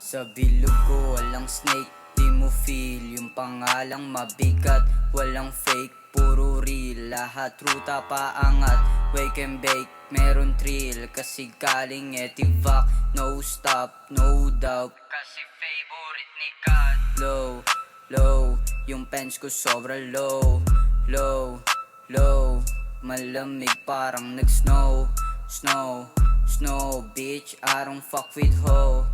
Sa bilog ko walang snake, di mo feel yung pangalang mabigat. Walang fake, puro real, lahat ruta paangat. Wake and bake, meron thrill, kasi galing etivac. No stop, no doubt, kasi favorite ni God. Low, low, yung pens ko sobra low. Low, low, malamig parang nag-snow. Snow, snow, bitch, I don't fuck with ho.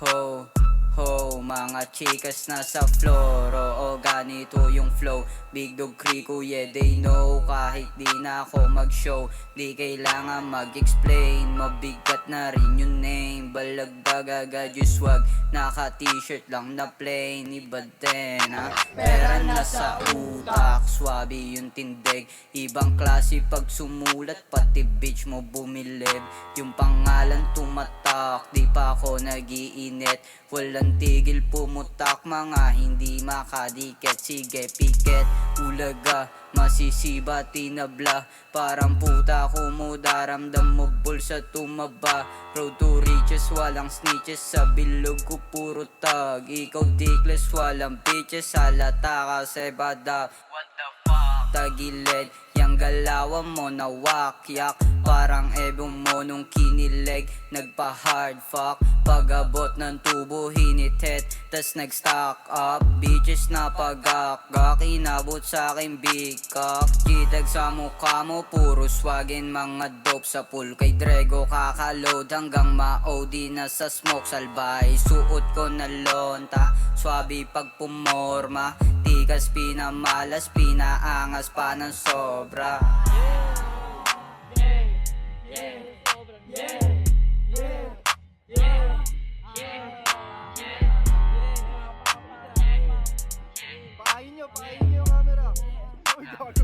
Ho, ho, mga chikas nasa floor. Oo, ganito yung flow. Big dog Krico, yeah they know. Kahit di na ako mag-show, di kailangan mag-explain. Mabigat na rin yung name. Balagdag agad yung swag, naka-t-shirt lang na plain. Iba din ha, pera nasa utak. Swabe yung tindig, ibang klase pag sumulat. Pati bitch mo bumilib, yung pangalan tumatak. Di pa ako nag-iinit, walang tigil pumutak. Mga hindi makadikit, sige piket. Ulaga, masisiba, tinabla. Parang puta kumudaramdam mo bulsa tumaba. Road to riches, walang snitches. Sa bilog ko puro tag. Ikaw dickless, walang bitches. Halata ka sa bada. What the fuck? Tagilid, yang galawan mo na wakyak. Parang ebong mo nung kinileg, nagpa-hard fuck. Pag-abot ng tubo, hinitet, tas nag-stock up. Bitches na pagakgak, inabot sa'kin big cock. Jitag sa mukha mo, puro swagin. Mga dope sa pool, kay Drego kakaload. Hanggang ma-OD na sa smoke, salbay. Suot ko na lonta, swabe pag pumorma. Tikas pinamalas, pinaangas pa ng sobra. Pakain nyo yung camera. Uy, gago.